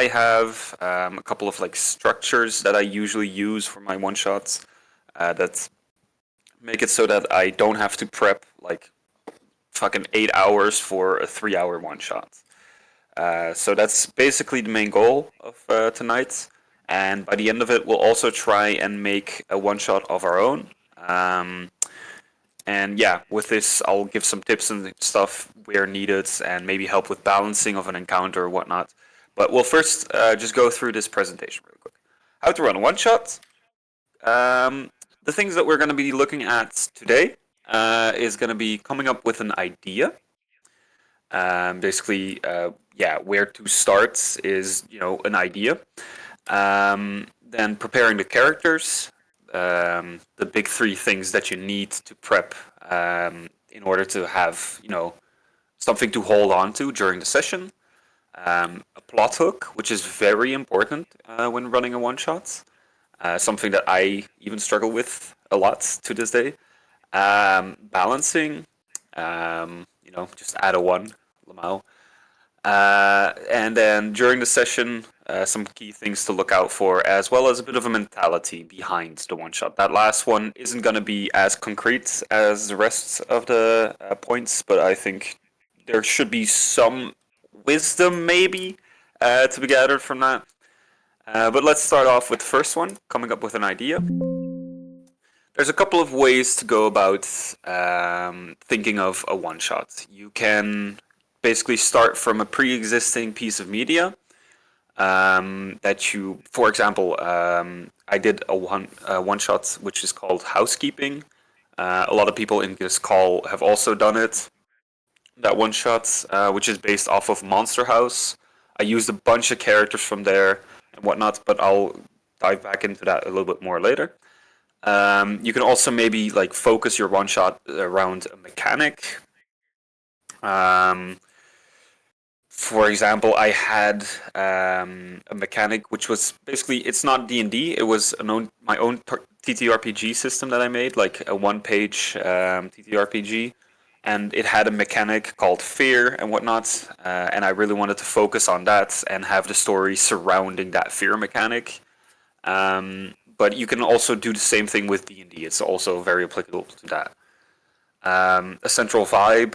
I have, a couple of like structures that I usually use for my one shots that make it so that I don't have to prep like fucking 8 hours for a 3 hour one shot. So that's basically the main goal of tonight. And by the end of it, we'll also try and make a one shot of our own. Um, and yeah, with this, I'll give some tips and stuff where needed, and maybe help with balancing of an encounter or whatnot. But we'll first just go through this presentation real quick. How to run a one shot. Um, the things that we're going to be looking at today is going to be coming up with an idea. Basically, yeah, where to start is an idea. Then preparing the characters, the big three things that you need to prep in order to have something to hold on to during the session. A plot hook, which is very important when running a one shot. Something that I even struggle with a lot to this day. Balancing, just add a one, Lamau. And then during the session, some key things to look out for, as well as a bit of a mentality behind the one shot. That last one isn't going to be as concrete as the rest of the points, but I think there should be some wisdom, maybe, to be gathered from that. But let's start off with the first one, coming up with an idea. There's a couple of ways to go about thinking of a one shot. You can basically start from a pre-existing piece of media that you, for example, I did a one shot which is called Housekeeping. A lot of people in this call have also done it. That one shot, which is based off of Monster House. I used a bunch of characters from there and whatnot, but I'll dive back into that a little bit more later. You can also maybe like focus your one shot around a mechanic. For example, I had a mechanic which was basically, it's not D&D. It was my own TTRPG system that I made, like a one-page TTRPG, and it had a mechanic called fear and whatnot. And I really wanted to focus on that and have the story surrounding that fear mechanic. But you can also do the same thing with D&D. It's also very applicable to that. A central vibe.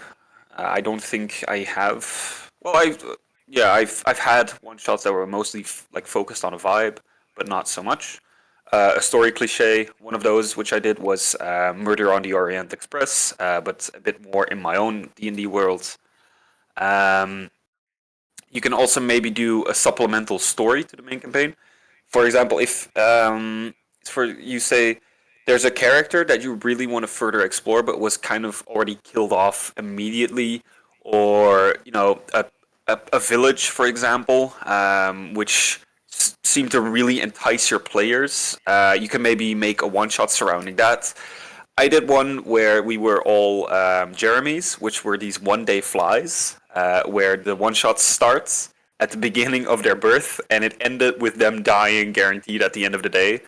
I don't think I have. Well, I've had one shots that were mostly like focused on a vibe, but not so much. A story cliche. One of those which I did was Murder on the Orient Express, but a bit more in my own D&D world. Um, you can also maybe do a supplemental story to the main campaign. For example, if for you say there's a character that you really want to further explore, but was kind of already killed off immediately, or a village, for example, which seemed to really entice your players. You can maybe make a one shot surrounding that. I did one where we were all Jeremys, which were these one-day flies, where the one-shot starts at the beginning of their birth, and it ended with them dying, guaranteed at the end of the day.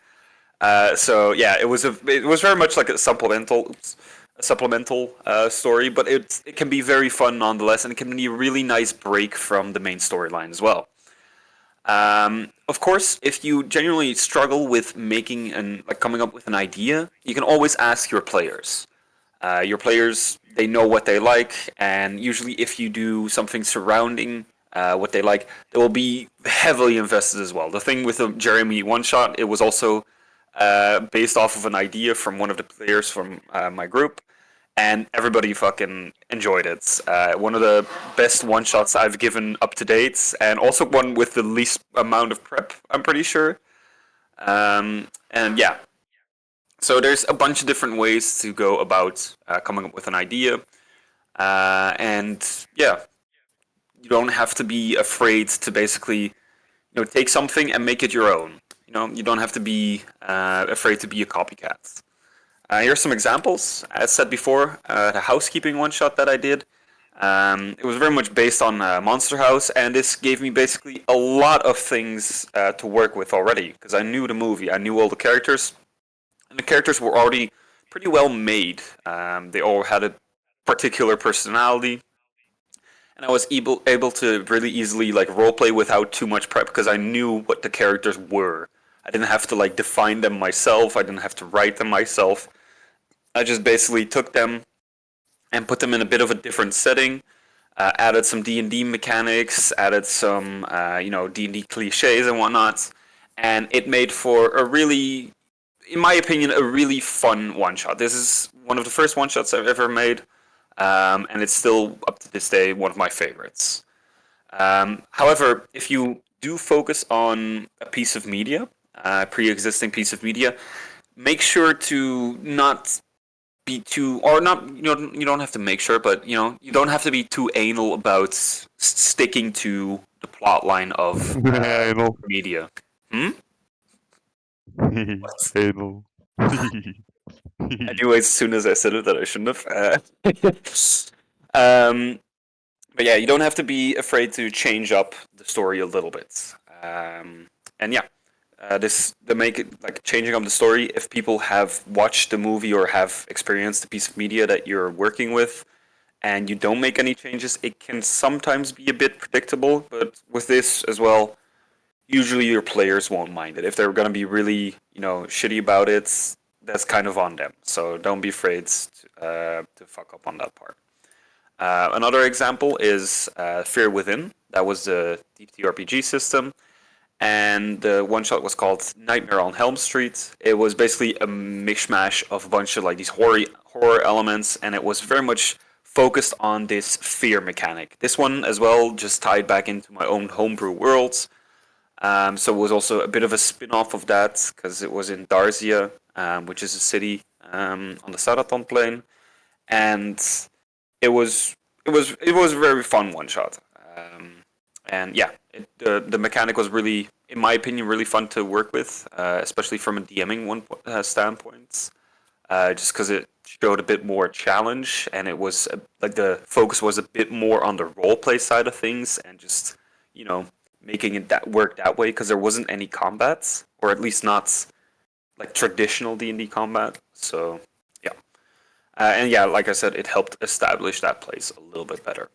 So yeah, it was very much like a supplemental story, but it can be very fun nonetheless, and it can be a really nice break from the main storyline as well. Of course, if you genuinely struggle with making and like coming up with an idea, you can always ask your players. Your players, they know what they like, and usually if you do something surrounding what they like, they will be heavily invested as well. The thing with the Jeremy one shot, it was also based off of an idea from one of the players from my group, and everybody fucking enjoyed it. One of the best one shots I've given up to date, and also one with the least amount of prep, I'm pretty sure. And yeah, so there's a bunch of different ways to go about coming up with an idea, and yeah, you don't have to be afraid to basically take something and make it your own. You don't have to be afraid to be a copycat. Here's some examples. As said before, the housekeeping one shot that I did. It was very much based on Monster House, and this gave me basically a lot of things to work with already, because I knew the movie, I knew all the characters, and the characters were already pretty well made. They all had a particular personality, and I was able to really easily like roleplay without too much prep because I knew what the characters were. I didn't have to like define them myself. I didn't have to write them myself. I just basically took them and put them in a bit of a different setting. Added some D&D mechanics, added some D&D cliches and whatnot, and it made for a really, in my opinion, a really fun one shot. This is one of the first one shots I've ever made, and it's still up to this day one of my favorites. However, if you do focus on a piece of media, pre-existing piece of media, make sure to not be too, or not, you don't have to make sure, but you don't have to be too anal about sticking to the plot line of Anal. media. Hmm? What? Anal. I knew as soon as I said it that I shouldn't have. Um, but yeah, you don't have to be afraid to change up the story a little bit. And yeah, this the make it like changing up the story. If people have watched the movie or have experienced the piece of media that you're working with, and you don't make any changes, it can sometimes be a bit predictable. But with this as well, usually your players won't mind it. If they're gonna be really, shitty about it, that's kind of on them. So don't be afraid to fuck up on that part. Another example is Fear Within. That was the TTRPG system, and the one shot was called Nightmare on Helm Street. It was basically a mishmash of a bunch of like these horror elements, and it was very much focused on this fear mechanic. This one as well just tied back into my own homebrew worlds. So it was also a bit of a spin-off of that because it was in Darzia, which is a city on the Sarathon plain, and it was a very fun one shot. And yeah, the mechanic was really, in my opinion, really fun to work with, especially from a DMing standpoint. Just because it showed a bit more challenge, and it was like the focus was a bit more on the role play side of things, and just you know making it that work that way because there wasn't any combats, or at least not like traditional D&D combat. So yeah, and yeah, like I said, it helped establish that place a little bit better.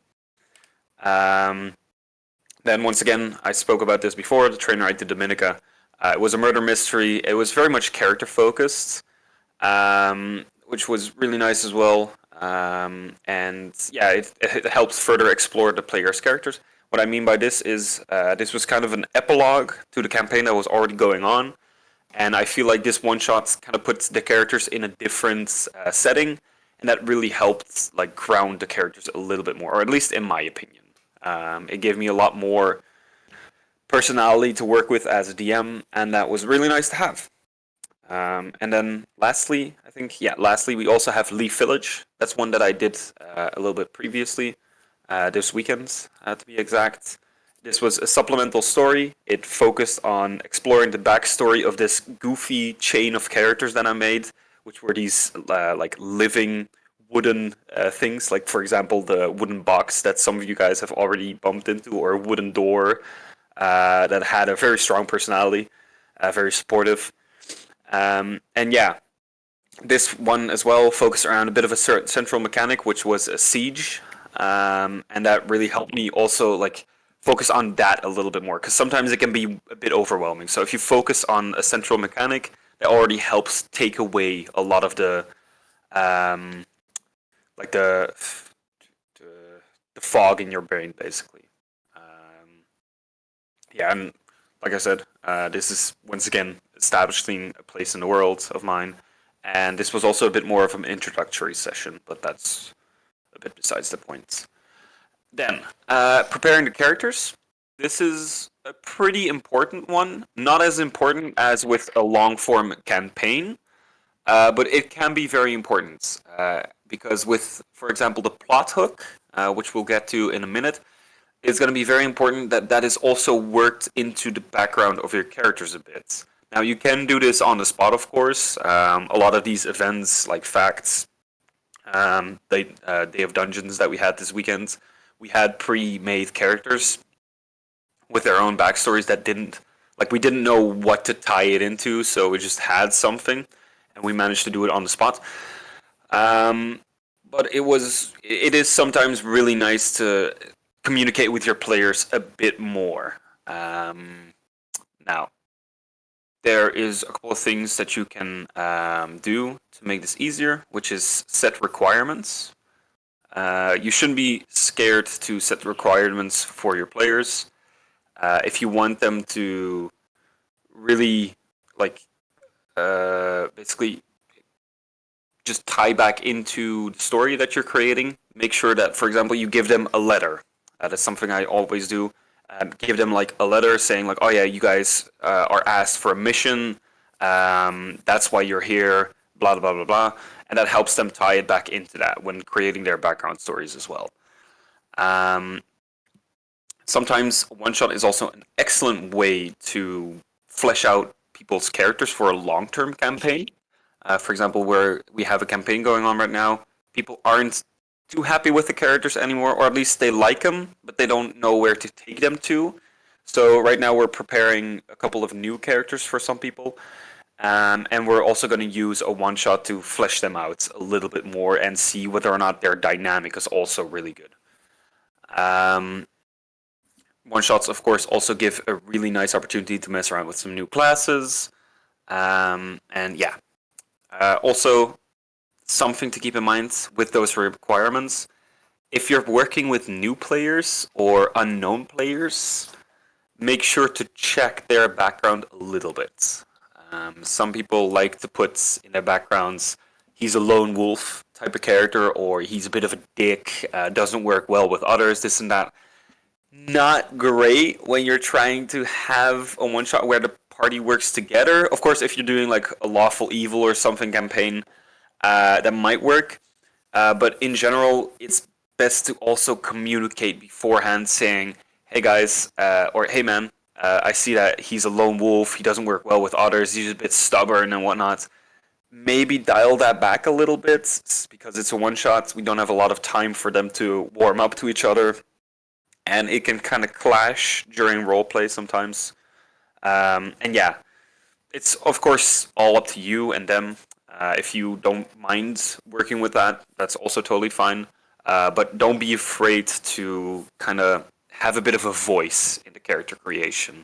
Um, then once again, I spoke about this before. The trainer I did Dominica. It was a murder mystery. It was very much character focused, which was really nice as well. And yeah, it helps further explore the player's characters. What I mean by this is this was kind of an epilogue to the campaign that was already going on, and I feel like this one shot kind of puts the characters in a different setting, and that really helped like ground the characters a little bit more, or at least in my opinion. It gave me a lot more personality to work with as a DM, and that was really nice to have. And then lastly, I think, yeah, lastly, we also have Leaf Village. That's one that I did a little bit previously, this weekend, to be exact. This was a supplemental story. It focused on exploring the backstory of this goofy chain of characters that I made, which were these like living wooden things, like for example the wooden box that some of you guys have already bumped into, or a wooden door that had a very strong personality, very supportive. And yeah, this one as well focused around a bit of a certain central mechanic, which was a siege, and that really helped me also like focus on that a little bit more because sometimes it can be a bit overwhelming. So if you focus on a central mechanic, that already helps take away a lot of the um, like the, the fog in your brain, basically. Um, yeah, and like I said, this is once again establishing a place in the world of mine, and this was also a bit more of an introductory session, but that's a bit besides the point. Then, preparing the characters. This is a pretty important one. Not as important as with a long form campaign, but it can be very important because with, for example, the plot hook, which we'll get to in a minute, it's going to be very important that that is also worked into the background of your characters a bit. Now, you can do this on the spot, of course. A lot of these events, like Facts, Day of Dungeons that we had this weekend, we had pre-made characters with their own backstories that didn't, like, we didn't know what to tie it into, so we just had something, and we managed to do it on the spot. Um, but it is sometimes really nice to communicate with your players a bit more. Now, there is a couple of things that you can do to make this easier, which is set requirements. You shouldn't be scared to set requirements for your players. If you want them to really like basically just tie back into the story that you're creating, make sure that, for example, you give them a letter. That's something I always do. Give them like a letter saying like, oh yeah, you guys are asked for a mission. That's why you're here. Blah blah blah blah, and that helps them tie it back into that when creating their background stories as well. Um, Sometimes one shot is also an excellent way to flesh out people's characters for a long term campaign. For example, where we have a campaign going on right now, people aren't too happy with the characters anymore, or at least they like them, but they don't know where to take them to. So right now we're preparing a couple of new characters for some people, and we're also going to use a one shot to flesh them out a little bit more and see whether or not their dynamic is also really good. Um, One shots, of course, also give a really nice opportunity to mess around with some new classes. And yeah, also something to keep in mind with those requirements. If you're working with new players or unknown players, make sure to check their background a little bit. Some people like to put in their backgrounds, he's a lone wolf type of character, or he's a bit of a dick, doesn't work well with others, this and that. Not great when you're trying to have a one shot where the party works together. Of course, if you're doing like a lawful evil or something campaign, that might work. But in general, it's best to also communicate beforehand, saying, "Hey guys," or "Hey man, I see that he's a lone wolf. He doesn't work well with others. He's a bit stubborn and whatnot. Maybe dial that back a little bit because it's a one shot. We don't have a lot of time for them to warm up to each other, and it can kind of clash during roleplay sometimes. And yeah, it's of course all up to you and them. If you don't mind working with that, that's also totally fine. But don't be afraid to kind of have a bit of a voice in the character creation.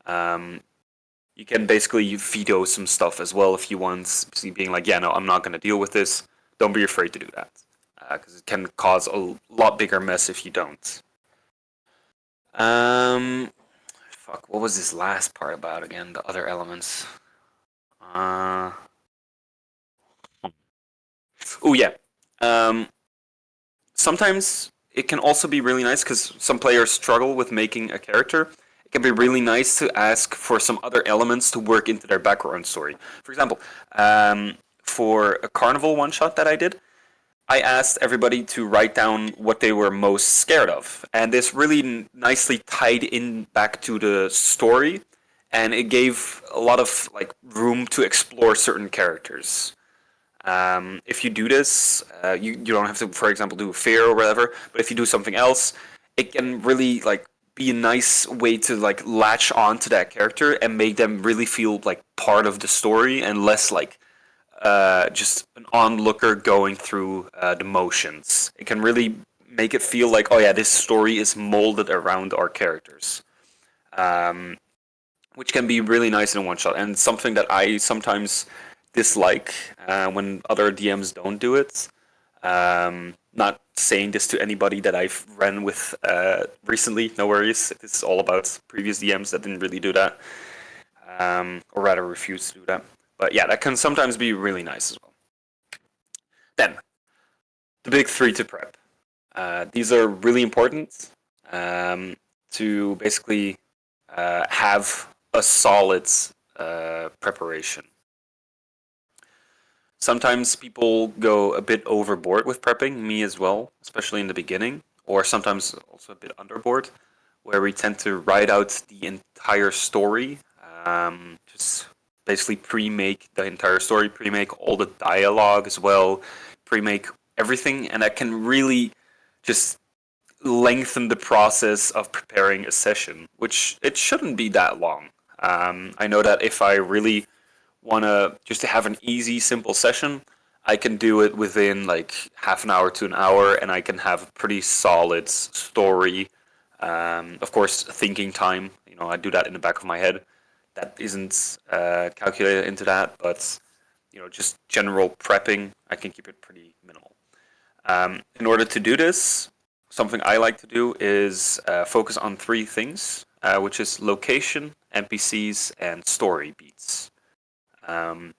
Um, you can basically veto some stuff as well if you want, being like, yeah, no, I'm not going to deal with this. Don't be afraid to do that, because it can cause a lot bigger mess if you don't. Um, Fuck, what was this last part about again? The other elements. Uh, oh yeah. Um, Sometimes it can also be really nice because some players struggle with making a character. It can be really nice to ask for some other elements to work into their background story. For example, for a carnival one shot that I did, I asked everybody to write down what they were most scared of, and this really nicely tied in back to the story, and it gave a lot of like room to explore certain characters. If you do this, you don't have to, for example, do fear or whatever. But if you do something else, it can really like be a nice way to like latch on to that character and make them really feel like part of the story and less like just an onlooker going through the motions. It can really make it feel like, oh yeah, this story is molded around our characters, um, which can be really nice in a one shot and something that I sometimes dislike when other DMs don't do it. Not saying this to anybody that I've ran with recently. No worries. This is all about previous DMs that didn't really do that, or rather refused to do that. But yeah, that can sometimes be really nice as well. Then, the big three to prep. These are really important to basically have a solid preparation. Sometimes people go a bit overboard with prepping, me as well, especially in the beginning, or sometimes also a bit underboard, where we tend to write out the entire story, just basically pre-make the entire story, pre-make all the dialogue as well, pre-make everything, and that can really just lengthen the process of preparing a session, which it shouldn't be that long. I know that if I really want to just have an easy, simple session, I can do it within like half an hour to an hour, and I can have a pretty solid story. Of course, thinking time. I do that in the back of my head. That isn't calculated into that, but just general prepping, I can keep it pretty minimal. In order to do this, something I like to do is focus on three things, which is location, NPCs, and story beats. Um,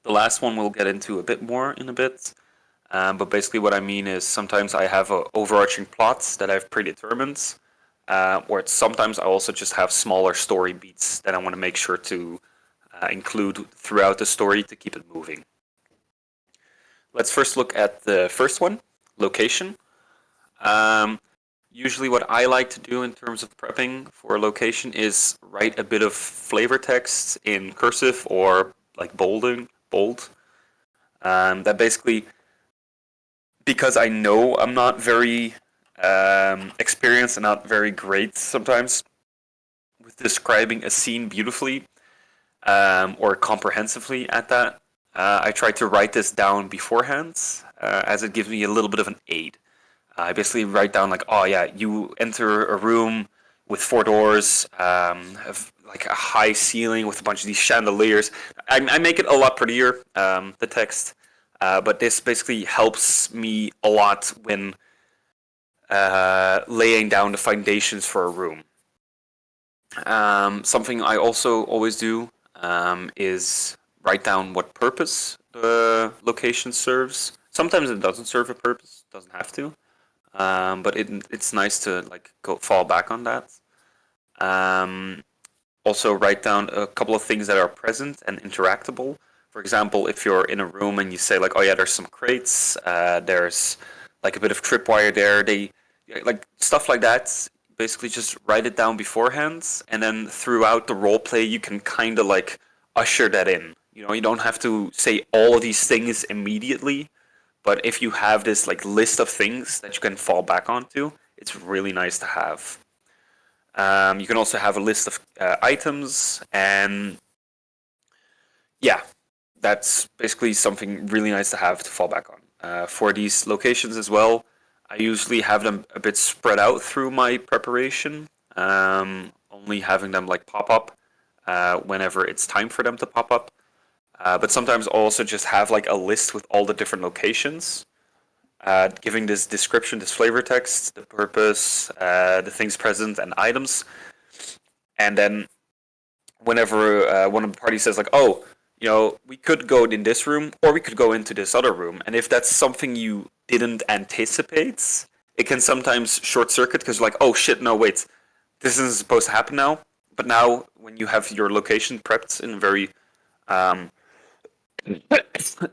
the last one we'll get into a bit more in a bit, but basically what I mean is sometimes I have overarching plots that I've predetermined, or sometimes I also just have smaller story beats that I want to make sure to include throughout the story to keep it moving. Let's first look at the first one, location. Um, Usually, what I like to do in terms of prepping for a location is write a bit of flavor text in cursive or like bold. That basically, because I know I'm not very experienced and not very great sometimes with describing a scene beautifully or comprehensively at that. I try to write this down beforehand, as it gives me a little bit of an aid. I basically write down like, oh yeah, you enter a room with four doors, like a high ceiling with a bunch of these chandeliers. I make it a lot prettier, the text, but this basically helps me a lot when laying down the foundations for a room. Something I also always do is write down what purpose the location serves. Sometimes it doesn't serve a purpose, doesn't have to, but it's nice to like go fall back on that. Um, Also, write down a couple of things that are present and interactable. For example, if you're in a room and you say like, "Oh yeah, there's some crates, there's like a bit of tripwire there," they like stuff like that. Basically, just write it down beforehand, and then throughout the role play, you can kind of like usher that in. You don't have to say all of these things immediately, but if you have this like list of things that you can fall back onto, it's really nice to have. You can also have a list of items, and yeah, that's basically something really nice to have to fall back on. For these locations as well, I usually have them a bit spread out through my preparation, only having them like pop up whenever it's time for them to pop up. But sometimes I'll also just have like a list with all the different locations, giving this description, this flavor text, the purpose, the things present, and items. And then whenever one of the parties says like, "Oh, we could go in this room or we could go into this other room," and if that's something you didn't anticipate, it can sometimes short circuit because you're like, "Oh shit, no, wait, this isn't supposed to happen now." But now, when you have your location prepped in very um,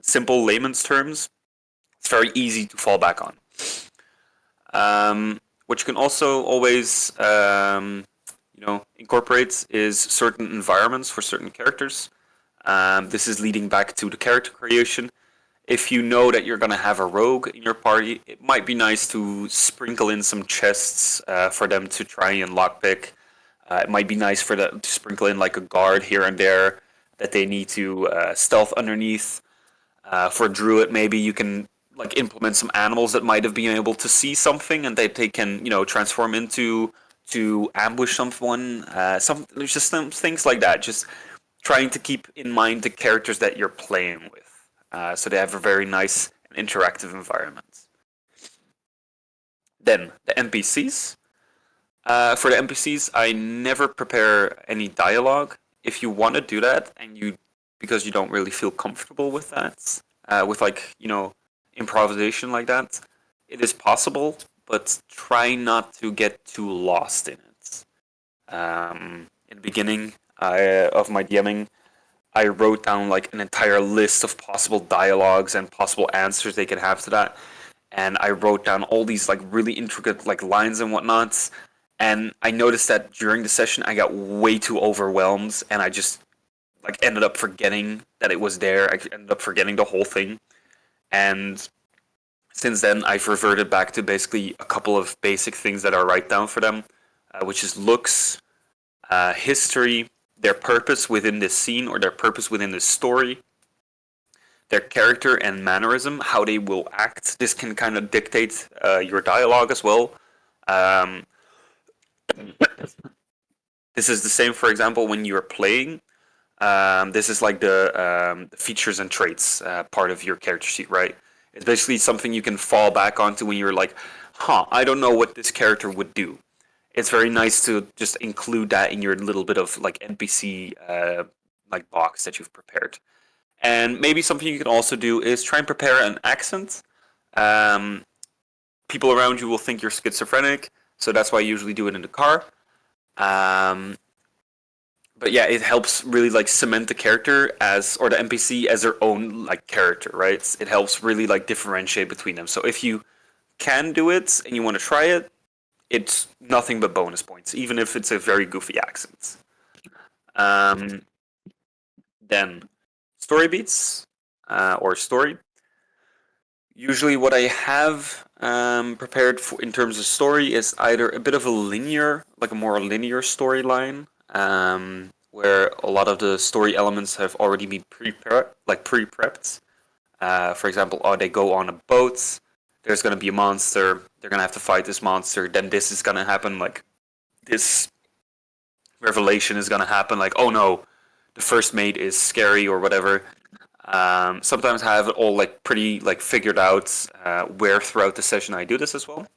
simple layman's terms, it's very easy to fall back on. What you can also always incorporate is certain environments for certain characters. This is leading back to the character creation. If you know that you're going to have a rogue in your party, it might be nice to sprinkle in some chests for them to try and lockpick. It might be nice for them to sprinkle in like a guard here and there that they need to stealth underneath. For druid, maybe you can like implement some animals that might have been able to see something and that they can transform into to ambush someone. Some things like that. Just trying to keep in mind the characters that you're playing with, so they have a very nice and interactive environment. Then the NPCs. For the NPCs, I never prepare any dialogue. If you want to do that, and because you don't really feel comfortable with that, with like improvisation like that, it is possible, but try not to get too lost in it. In the beginning of my DMing, I wrote down like an entire list of possible dialogues and possible answers they could have to that, and I wrote down all these like really intricate like lines and whatnots. And I noticed that during the session, I got way too overwhelmed, and I just like ended up forgetting that it was there. I ended up forgetting the whole thing, and since then, I've reverted back to basically a couple of basic things that I write down for them, which is looks, history, their purpose within this scene or their purpose within this story, their character and mannerism, how they will act. This can kind of dictate your dialogue as well. Um, this is the same, for example, when you're playing. This is like the features and traits part of your character sheet, right? It's basically something you can fall back onto when you're like, huh, I don't know what this character would do. It's very nice to just include that in your little bit of like NPC like box that you've prepared. And maybe something you can also do is try and prepare an accent. Um, People around you will think you're schizophrenic, so that's why I usually do it in the car. Um, but yeah, it helps really like cement the character as or the NPC as their own like character, right? It helps really like differentiate between them. So if you can do it and you want to try it, it's nothing but bonus points, even if it's a very goofy accent. Um, then story beats or story. Usually, what I have prepared for in terms of story is either a bit of a linear, like a more linear storyline, where a lot of the story elements have already been pre-prepped. For example, oh, they go on a boat. There's gonna be a monster. They're gonna have to fight this monster. Then this is gonna happen. Like this revelation is gonna happen. Like, oh no, the first mate is scary or whatever. Sometimes I have it all like pretty like figured out where throughout the session I do this as well.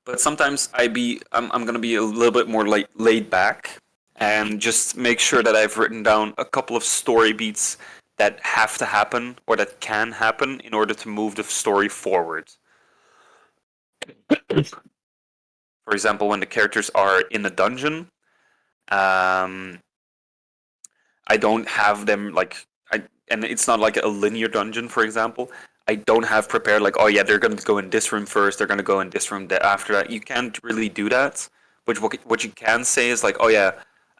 But sometimes I'm gonna be a little bit more like laid back and just make sure that I've written down a couple of story beats that have to happen or that can happen in order to move the story forward. For example, when the characters are in a dungeon, um, I don't have them like and it's not like a linear dungeon, for example. I don't have prepared like, oh yeah, they're gonna go in this room first, they're gonna go in this room after that. You can't really do that. But what you can say is like, oh yeah,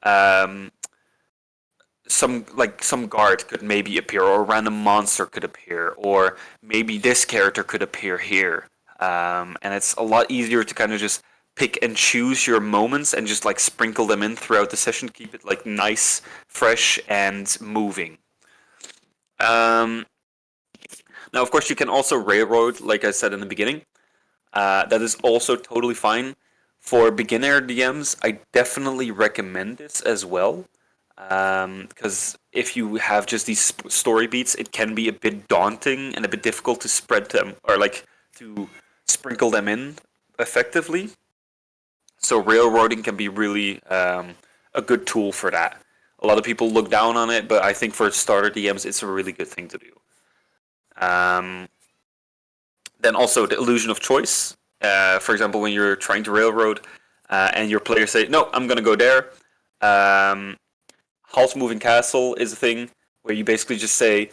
um, some guard could maybe appear, or a random monster could appear, or maybe this character could appear here. And it's a lot easier to kind of just pick and choose your moments and just like sprinkle them in throughout the session, keep it like nice, fresh, and moving. Um, Now, of course, you can also railroad, like I said in the beginning. That is also totally fine. For beginner DMs, I definitely recommend this as well. Because if you have just these story beats, it can be a bit daunting and a bit difficult to spread them or like to sprinkle them in effectively. So railroading can be really a good tool for that. A lot of people look down on it, but I think for starter DMs, it's a really good thing to do. Um, then also the illusion of choice. For example, when you're trying to railroad and your players say, "No, I'm gonna go there." Um, halt moving castle is a thing where you basically just say,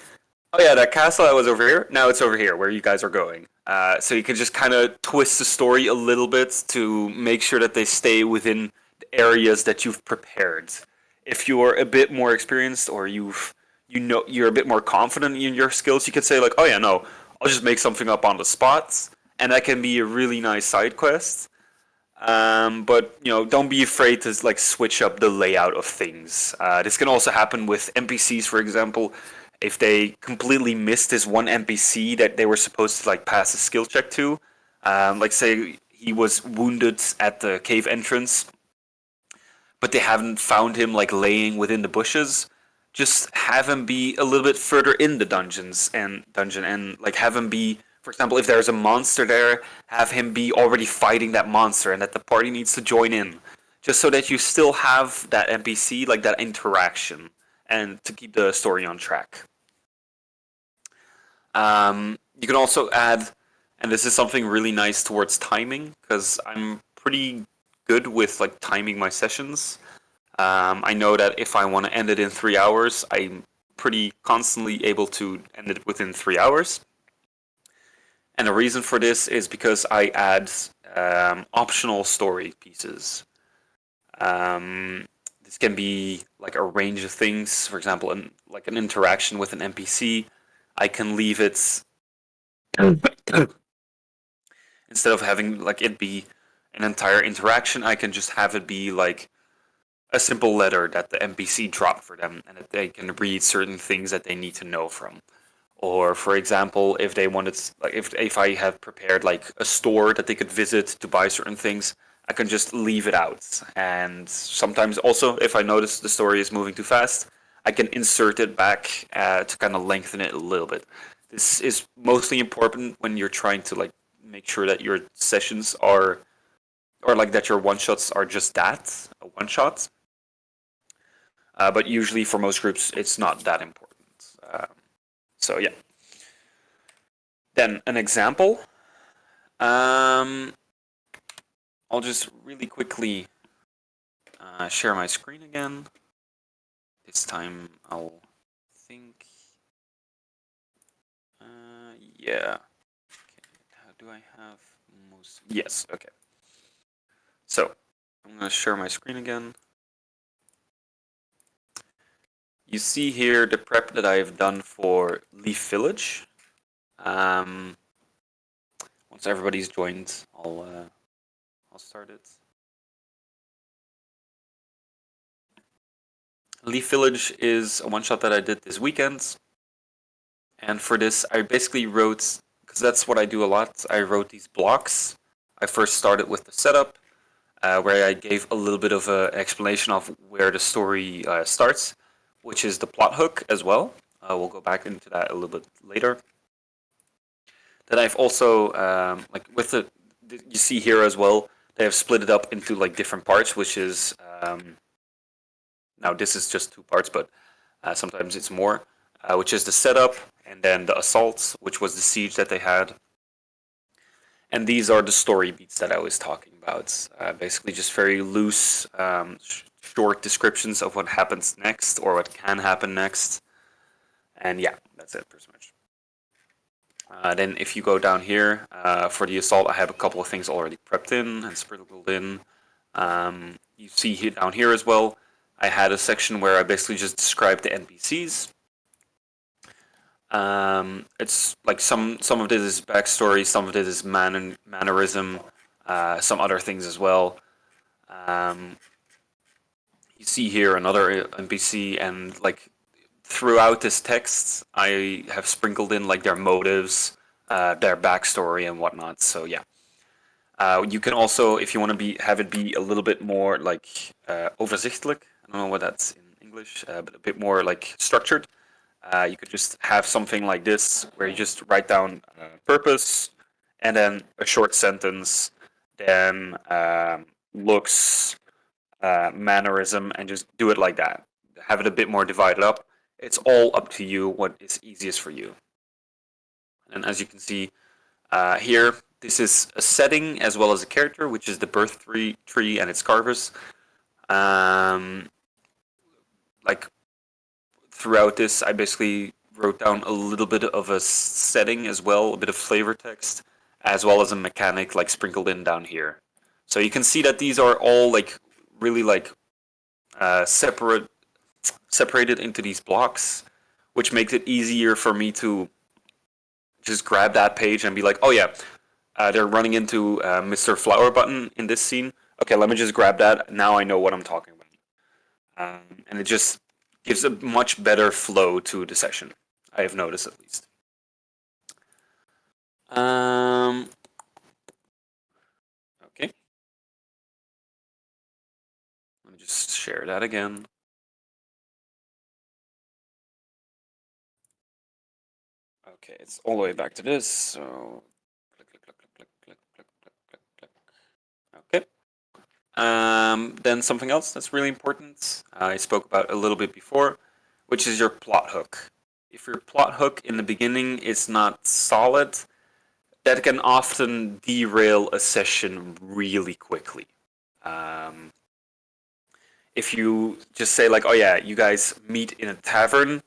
"Oh yeah, that castle I was over here. Now it's over here where you guys are going." So you can just kind of twist the story a little bit to make sure that they stay within the areas that you've prepared. If you're a bit more experienced or you're a bit more confident in your skills, you could say like, "Oh yeah, no, I'll just make something up on the spot," and that can be a really nice side quest. But don't be afraid to like switch up the layout of things. This can also happen with NPCs, for example. If they completely missed this one NPC that they were supposed to like pass a skill check to, like say he was wounded at the cave entrance, but they haven't found him like laying within the bushes, just have him be a little bit further in the dungeon and like have him be, for example, if there's a monster there, have him be already fighting that monster and that the party needs to join in, just so that you still have that NPC like that interaction and to keep the story on track. You can also add, and this is something really nice towards timing because I'm pretty good with like timing my sessions. I know that if I want to end it in 3 hours, I'm pretty constantly able to end it within 3 hours. And the reason for this is because I add optional story pieces. This can be like a range of things. For example, like an interaction with an NPC. I can leave it instead of having like it be an entire interaction. I can just have it be like a simple letter that the NPC dropped for them, and that they can read certain things that they need to know from. Or for example, if they wanted, like if I have prepared like a store that they could visit to buy certain things, I can just leave it out. And sometimes also, if I notice the story is moving too fast, I can insert it back to kind of lengthen it a little bit. This is mostly important when you're trying to like make sure that your sessions are, or like that your one shots are just that, a one shot. But usually for most groups, it's not that important. So yeah. Then an example. Um, I'll just really quickly share my screen again. This time I'll think. Yeah. Okay. How do I have most? Yes. Okay. So I'm gonna share my screen again. You see here the prep that I've done for Leaf Village. Once everybody's joined, I'll start it. Leaf Village is a one shot that I did this weekend. And for this, I basically wrote, because that's what I do a lot, I wrote these blocks. I first started with the setup, where I gave a little bit of an explanation of where the story starts, which is the plot hook as well. We'll go back into that a little bit later. Then I've also, like with the, you see here as well, they have split it up into like different parts, which is, now this is just two parts, but sometimes it's more, which is the setup, and then the assault, which was the siege that they had. And these are the story beats that I was talking about. Basically, just very loose, short descriptions of what happens next or what can happen next. And yeah, that's it, pretty much. Then if you go down here, for the assault, I have a couple of things already prepped in and sprinkled in. You see here down here as well, I had a section where I basically just described the NPCs. It's like some of this is backstory, some of this is mannerism, some other things as well. You see here another NPC, and like throughout this text, I have sprinkled in like their motives, their backstory, and whatnot. So yeah. You can also, if you want to have it be a little bit more like overzichtelijk. I don't know what that's in English, but a bit more like structured. You could just have something like this, where you just write down purpose, and then a short sentence, then looks, mannerism, and just do it like that. Have it a bit more divided up. It's all up to you what is easiest for you. And as you can see here, this is a setting as well as a character, which is the birth tree and its carvers. Like throughout this, I basically wrote down a little bit of a setting as well, a bit of flavor text, as well as a mechanic like sprinkled in down here. So you can see that these are all like really like separated into these blocks, which makes it easier for me to just grab that page and be like, oh yeah, they're running into Mr. Flower Button in this scene. Okay, let me just grab that. Now I know what I'm talking about. And it just gives a much better flow to the session. I have noticed, at least. Okay. Let me just share that again. Okay, it's all the way back to this. So click, click, click, click, click, click, click, click, click, click. Okay. Then something else that's really important, I spoke about a little bit before, which is your plot hook. If your plot hook in the beginning is not solid, that can often derail a session really quickly. If you just say like, "Oh yeah, you guys meet in a tavern,"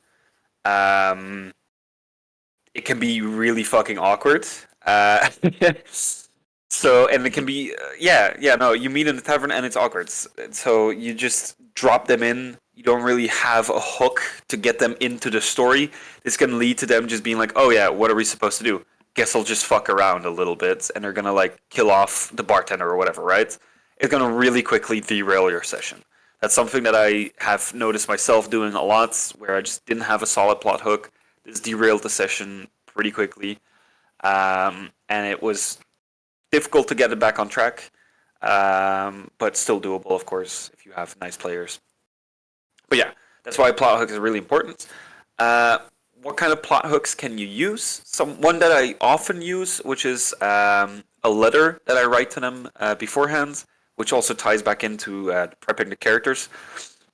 it can be really fucking awkward. So, and it can be, no, you meet in the tavern and it's awkward. So you just drop them in. You don't really have a hook to get them into the story. This can lead to them just being like, oh yeah, what are we supposed to do? Guess I'll just fuck around a little bit, and they're gonna like kill off the bartender or whatever, right? It's gonna really quickly derail your session. That's something that I have noticed myself doing a lot, where I just didn't have a solid plot hook. This derailed the session pretty quickly, and it was difficult to get it back on track, but still doable, of course, if you have nice players. But yeah, that's why plot hooks are really important. Uh, what kind of plot hooks can you use? One that I often use, which is a letter that I write to them beforehand, which also ties back into prepping the characters,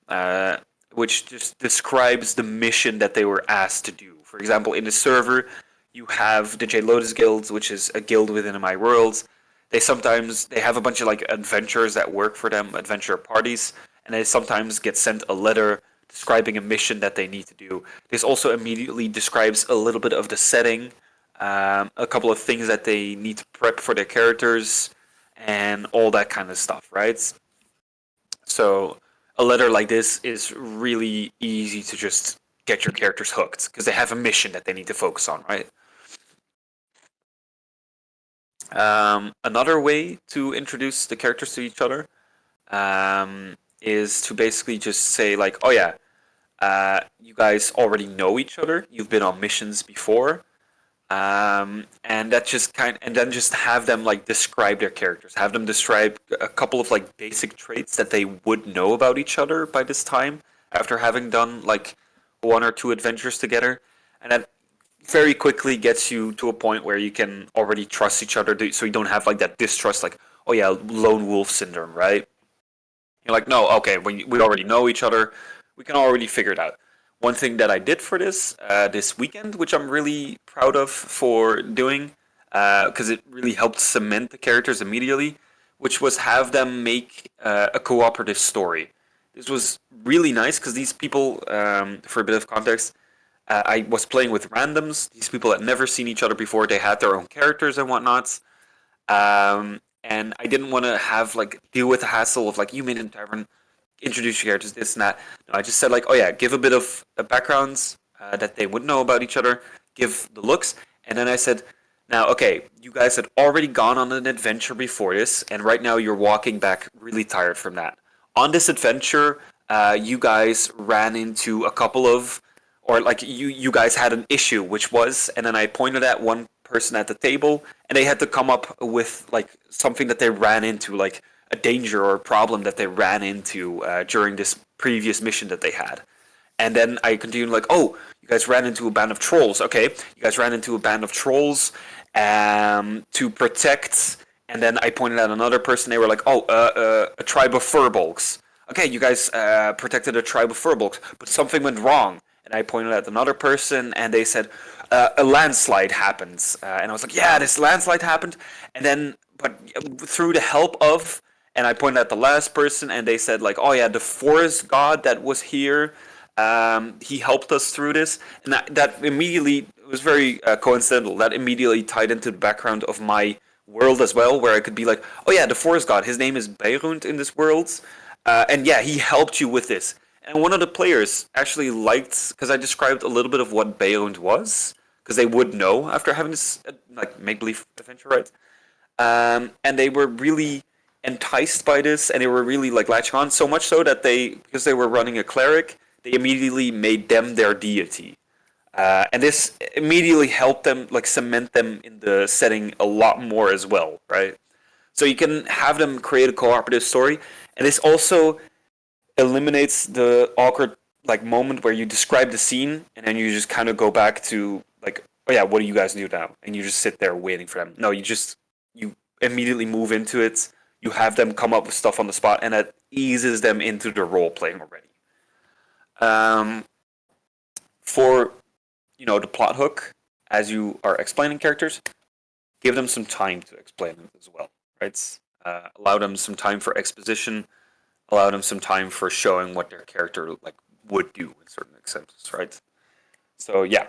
uh, which just describes the mission that they were asked to do. For example, in the server, you have the J Lotus Guild, which is a guild within my world. They have a bunch of like adventurers that work for them, adventure parties, and they sometimes get sent a letter describing a mission that they need to do. This also immediately describes a little bit of the setting, a couple of things that they need to prep for their characters, and all that kind of stuff, right? So a letter like this is really easy to just get your characters hooked because they have a mission that they need to focus on, right? Another way to introduce the characters to each other is to basically just say like, oh yeah, you guys already know each other. You've been on missions before, and that just and then just have them like describe their characters. Have them describe a couple of like basic traits that they would know about each other by this time after having done like one or two adventures together, and that very quickly gets you to a point where you can already trust each other, so you don't have like that distrust, like, oh yeah, lone wolf syndrome, right? You're like, no, okay, we already know each other. We can already figure it out. One thing that I did for this weekend, which I'm really proud of for doing, because it really helped cement the characters immediately, which was have them make a cooperative story. This was really nice because these people, for a bit of context, I was playing with randoms. These people had never seen each other before. They had their own characters and whatnot. And I didn't want to have like deal with the hassle of like you made in tavern, introduce your characters, this and that. No, I just said like, oh yeah, give a bit of backgrounds that they would know about each other, give the looks, and then I said, now okay, you guys had already gone on an adventure before this, and right now you're walking back really tired from that. On this adventure, you guys ran into a couple of, or like you guys had an issue, which was, and then I pointed at one person at the table, and they had to come up with like something that they ran into, like a danger or a problem that they ran into during this previous mission that they had. And then I continued like, oh, you guys ran into a band of trolls. Okay, you guys ran into a band of trolls to protect. And then I pointed at another person. They were like, oh, a tribe of furbolgs. Okay, you guys protected a tribe of furbolgs, but something went wrong. And I pointed at another person, and they said a landslide happens. And I was like, yeah, this landslide happened. And then, but through the help of, and I pointed at the last person, and they said like, oh yeah, the forest god that was here, he helped us through this, and that immediately was very coincidental. That immediately tied into the background of my world as well, where I could be like, oh yeah, the forest god, his name is Beirund in this world, and yeah, he helped you with this. And one of the players actually liked, because I described a little bit of what Beirund was, because they would know after having this like make believe adventure, right? And they were really enticed by this, and they were really like latching on, so much so that because they were running a cleric, they immediately made them their deity, and this immediately helped them like cement them in the setting a lot more as well, right? So you can have them create a cooperative story, and this also eliminates the awkward like moment where you describe the scene and then you just kind of go back to like, oh yeah, what do you guys do now? And you just sit there waiting for them. No, you immediately move into it. You have them come up with stuff on the spot, and that eases them into the role playing already. Um, for the plot hook, as you are explaining characters, give them some time to explain it as well, right? Allow them some time for exposition. Allow them some time for showing what their character like would do in certain examples, right? So yeah.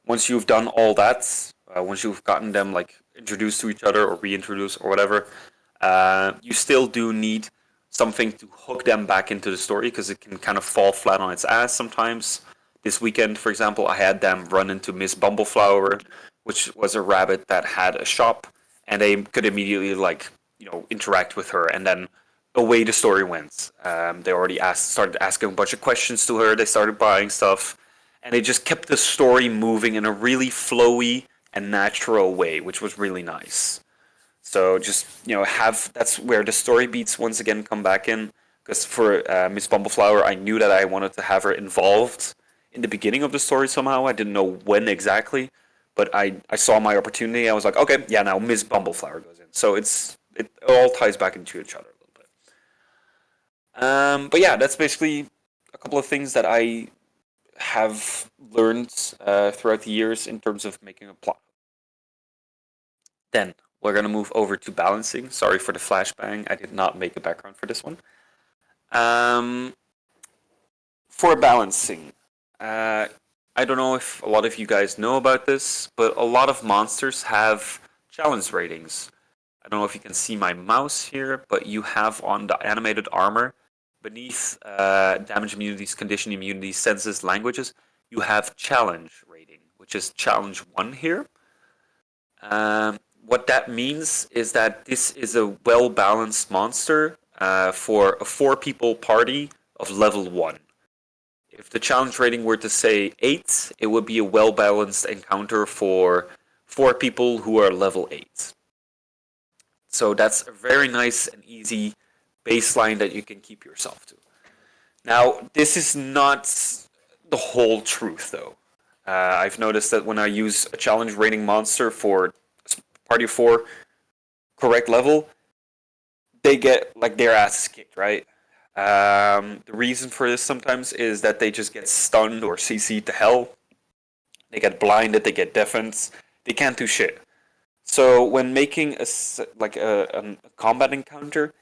Once you've done all that, once you've gotten them like introduced to each other or reintroduced or whatever, you still do need something to hook them back into the story because it can kind of fall flat on its ass sometimes. This weekend, for example, I had them run into Miss Bumbleflower, which was a rabbit that had a shop, and they could immediately like interact with her, and then away the story went. They already started asking a bunch of questions to her. They started buying stuff, and they just kept the story moving in a really flowy and natural way, which was really nice. So just have that's where the story beats once again come back in. Because for Miss Bumbleflower, I knew that I wanted to have her involved in the beginning of the story somehow. I didn't know when exactly, but I saw my opportunity. I was like, okay, yeah, now Miss Bumbleflower goes in. So it all ties back into each other a little bit. But yeah, that's basically a couple of things that I have learned throughout the years in terms of making a plot. Then we're gonna move over to balancing. Sorry for the flashbang. I did not make a background for this one. Um, for balancing, uh, I don't know if a lot of you guys know about this, but a lot of monsters have challenge ratings. I don't know if you can see my mouse here, but you have on the animated armor beneath damage immunities, condition immunities, senses, languages, you have challenge rating, which is challenge 1 here. What that means is that this is a well balanced monster for a 4 people party of level 1. If the challenge rating were to say 8, it would be a well balanced encounter for 4 people who are level 8. So that's a very nice and easy baseline that you can keep yourself to. Now, this is not the whole truth, though. I've noticed that when I use a challenge rating monster for party 4 correct level, they get like their asses kicked, right? The reason for this sometimes is that they just get stunned or CC'd to hell. They get blinded, they get deafened, they can't do shit. So when making a combat encounter,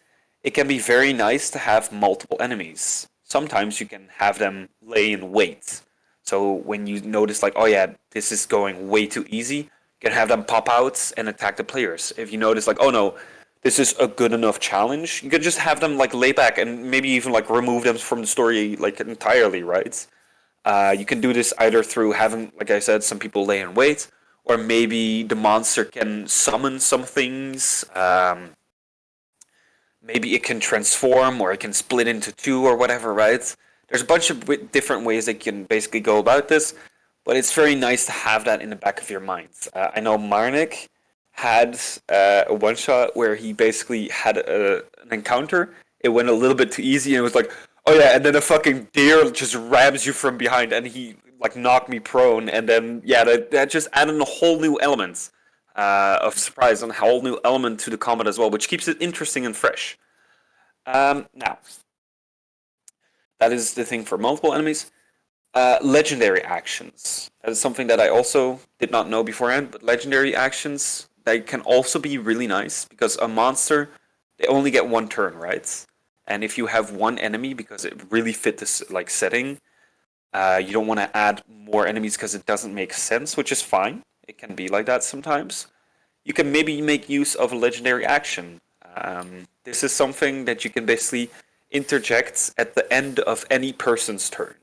it can be very nice to have multiple enemies. Sometimes you can have them lay in wait. So when you notice like, oh yeah, this is going way too easy, you can have them pop out and attack the players. If you notice like, oh no, this is a good enough challenge, you can just have them like lay back and maybe even like remove them from the story like entirely, right? You can do this either through having, like I said, some people lay in wait, or maybe the monster can summon some things. Maybe it can transform, or it can split into two, or whatever, right? There's a bunch of different ways that you can basically go about this, but it's very nice to have that in the back of your mind. I know Marnik had a one shot where he basically had an encounter. It went a little bit too easy, and it was like, oh yeah, and then a fucking deer just rams you from behind, and he like knocked me prone, and then yeah, that just added a whole new element of surprise and a whole new element to the combat as well, which keeps it interesting and fresh. Now, that is the thing for multiple enemies. Legendary actions. That is something that I also did not know beforehand, but legendary actions, they can also be really nice because a monster, they only get 1 turn, right? And if you have one enemy because it really fit this like setting, you don't want to add more enemies because it doesn't make sense, which is fine. It can be like that sometimes. You can maybe make use of a legendary action. This is something that you can basically interject at the end of any person's turn,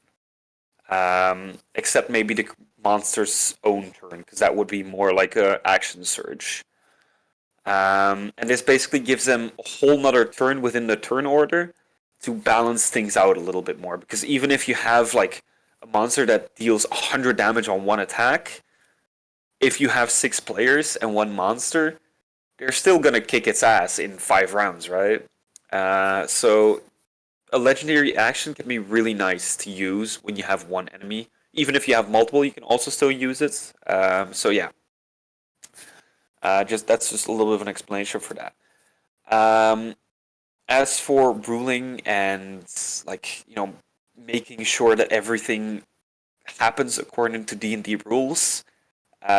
except maybe the monster's own turn, because that would be more like a action surge. And this basically gives them a whole nother turn within the turn order to balance things out a little bit more. Because even if you have like a monster that deals 100 damage on one attack, if you have 6 players and one monster, they're still gonna kick its ass in 5 rounds, right? So a legendary action can be really nice to use when you have one enemy. Even if you have multiple, you can also still use it. So yeah, just that's just a little bit of an explanation for that. Um, as for ruling and like making sure that everything happens according to D&D rules.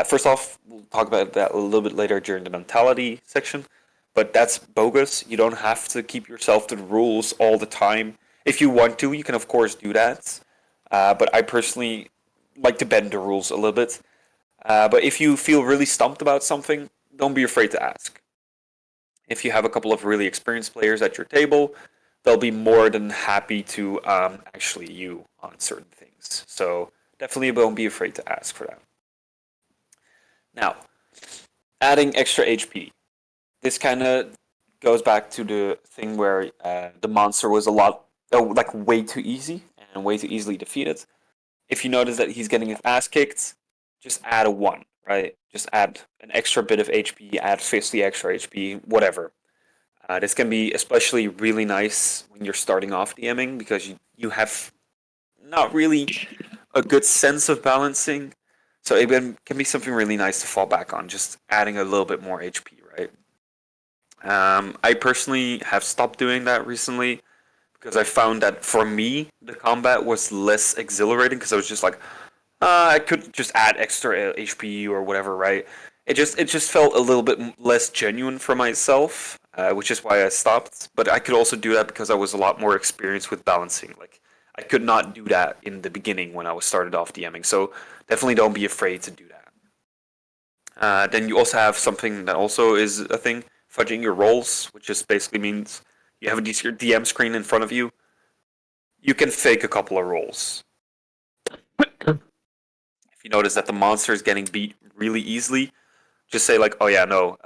First off, we'll talk about that a little bit later during the mentality section, but that's bogus. You don't have to keep yourself to the rules all the time. If you want to, you can of course do that, but I personally like to bend the rules a little bit. But if you feel really stumped about something, don't be afraid to ask. If you have a couple of really experienced players at your table, they'll be more than happy to actually you on certain things. So definitely don't be afraid to ask for that. Now, adding extra HP. This kind of goes back to the thing where the monster was a lot, like way too easy and way too easily defeated. If you notice that he's getting his ass kicked, just add a one, right? Just add an extra bit of HP, add 50 extra HP, whatever. This can be especially really nice when you're starting off DMing because you have not really a good sense of balancing. So can be something really nice to fall back on, just adding a little bit more HP, right? I personally have stopped doing that recently because I found that for me, the combat was less exhilarating because I was just like, I could just add extra HP or whatever, right? It just felt a little bit less genuine for myself, which is why I stopped. But I could also do that because I was a lot more experienced with balancing. Like I could not do that in the beginning when I was started off DMing. So definitely don't be afraid to do that. Then you also have something that also is a thing, fudging your rolls, which just basically means you have your DM screen in front of you. You can fake a couple of rolls. If you notice that the monster is getting beat really easily, just say like, "Oh yeah, no,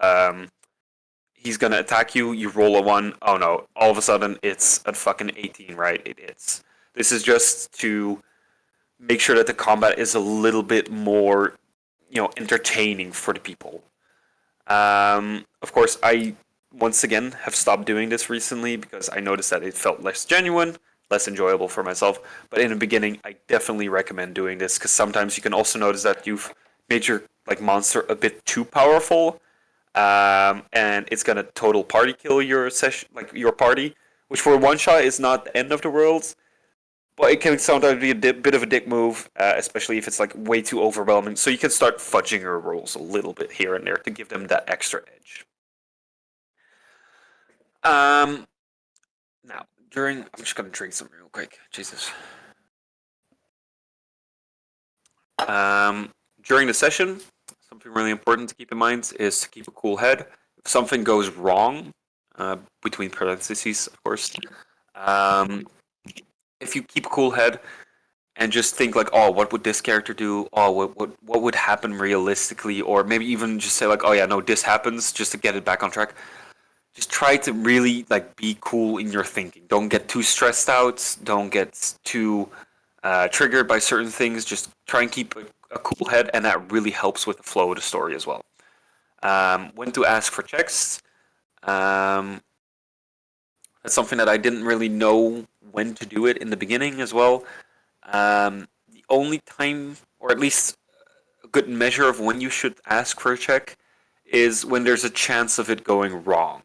he's gonna attack you." You roll a one. Oh no! All of a sudden, it's a fucking 18, right? It is. This is just to make sure that the combat is a little bit more, entertaining for the people. Of course, I once again have stopped doing this recently because I noticed that it felt less genuine, less enjoyable for myself. But in the beginning, I definitely recommend doing this because sometimes you can also notice that you've made your like monster a bit too powerful, and it's gonna total party kill your session, like your party, which for one shot is not the end of the world. But it can sometimes be a bit of a dick move, especially if it's like way too overwhelming. So you can start fudging your rolls a little bit here and there to give them that extra edge. Um, Now I'm just gonna drink some real quick. Jesus. Um, During the session, something really important to keep in mind is to keep a cool head. If something goes wrong, between parentheses, of course, um, if you keep a cool head and just think like, oh, what would this character do? Oh, what would happen realistically? Or maybe even just say like, oh yeah, no, this happens, just to get it back on track. Just try to really like be cool in your thinking. Don't get too stressed out. Don't get too triggered by certain things. Just try and keep a cool head, and that really helps with the flow of the story as well. When to ask for checks? Um, that's something that I didn't really know when to do it in the beginning as well. The only time, or at least a good measure of when you should ask for a check, is when there's a chance of it going wrong.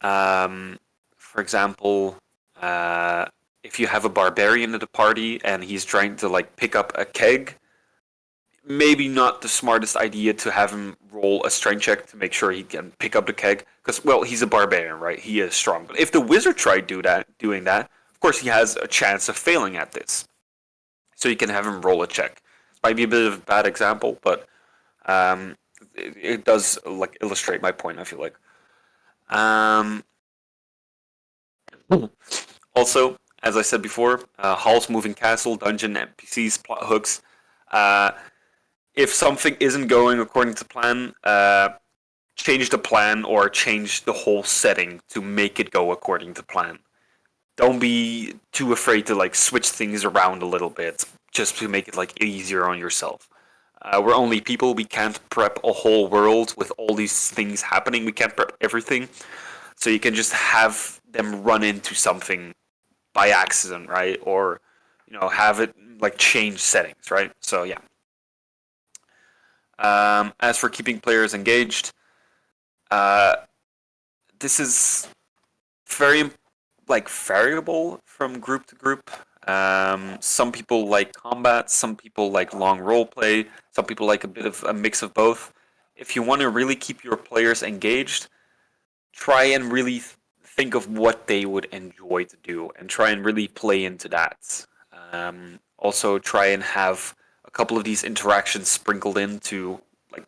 For example, uh, if you have a barbarian at a party and he's trying to like pick up a keg, maybe not the smartest idea to have him roll a strength check to make sure he can pick up the keg, because well, he's a barbarian, right? He is strong. But if the wizard tried doing that, of course he has a chance of failing at this. So you can have him roll a check. Might be a bit of a bad example, but um, it does like illustrate my point. I feel like. Um, Also, as I said before, halls, moving castle, dungeon, NPCs, plot hooks. Uh, if something isn't going according to plan, change the plan or change the whole setting to make it go according to plan. Don't be too afraid to like switch things around a little bit just to make it like easier on yourself. We're only people. We can't prep a whole world with all these things happening. We can't prep everything. So you can just have them run into something by accident, right? Or have it like change settings, right? So yeah. As for keeping players engaged, uh, this is very like variable from group to group. Some people like combat, some people like long role play, some people like a bit of a mix of both. If you want to really keep your players engaged, try and really think of what they would enjoy to do and try and really play into that. Also, try and have a couple of these interactions sprinkled in to like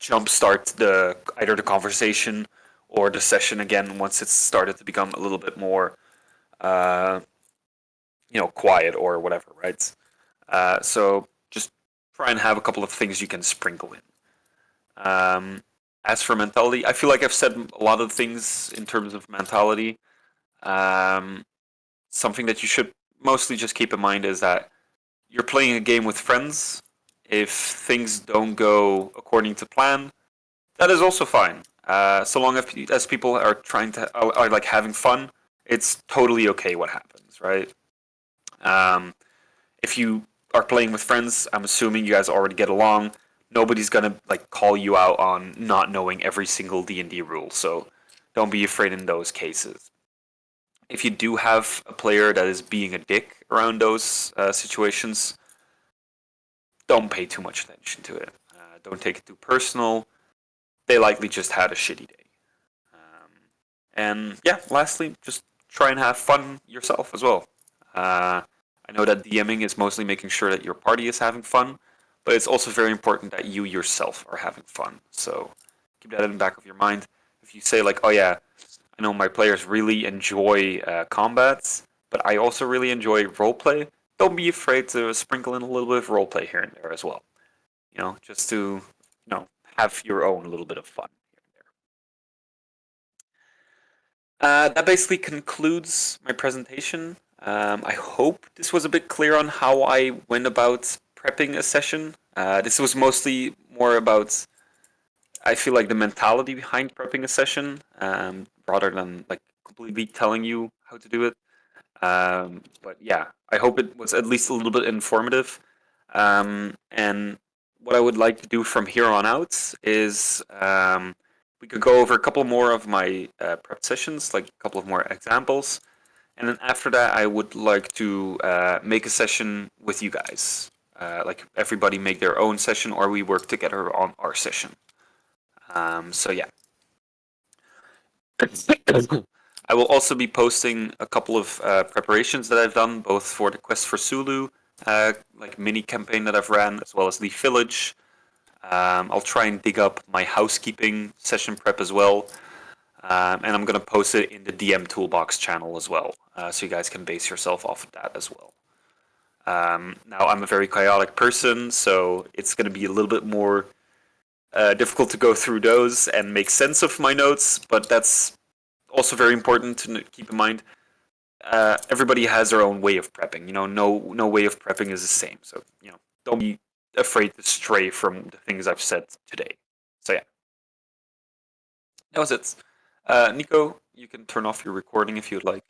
jumpstart the either the conversation or the session again once it's started to become a little bit more uh, quiet or whatever, right? So just try and have a couple of things you can sprinkle in. As for mentality, I feel like I've said a lot of things in terms of mentality. Um, Something that you should mostly just keep in mind is that you're playing a game with friends. If things don't go according to plan, that is also fine. So long as people are trying to are like having fun, it's totally okay what happens, right? Um, if you are playing with friends, I'm assuming you guys already get along. Nobody's gonna like call you out on not knowing every single D&D rule, so don't be afraid in those cases. If you do have a player that is being a dick around those situations, don't pay too much attention to it. Don't take it too personal. They likely just had a shitty day. Um, and yeah, lastly, just try and have fun yourself as well. Uh, I know that DMing is mostly making sure that your party is having fun, but it's also very important that you yourself are having fun. So keep that in the back of your mind. If you say like, "Oh yeah, I know my players really enjoy combats, but I also really enjoy roleplay," don't be afraid to sprinkle in a little bit of roleplay here and there as well. Just to have your own little bit of fun here and there. That basically concludes my presentation. I hope this was a bit clear on how I went about prepping a session. This was mostly more about, I feel like, the mentality behind prepping a session, rather than like completely telling you how to do it. But yeah, I hope it was at least a little bit informative. And what I would like to do from here on out is we could go over a couple more of my prep sessions, like a couple of more examples. And then after that, I would like to make a session with you guys. Like everybody make their own session, or we work together on our session. So yeah. I will also be posting a couple of preparations that I've done, both for the Quest for Sulu, like mini campaign that I've ran, as well as the Village. I'll try and dig up my housekeeping session prep as well, and I'm gonna post it in the DM Toolbox channel as well, so you guys can base yourself off of that as well. Now I'm a very chaotic person, so it's gonna be a little bit more difficult to go through those and make sense of my notes, but that's also very important to keep in mind. Everybody has their own way of prepping. No way of prepping is the same. So don't be afraid to stray from the things I've said today. So yeah, that was it. Nico, you can turn off your recording if you'd like.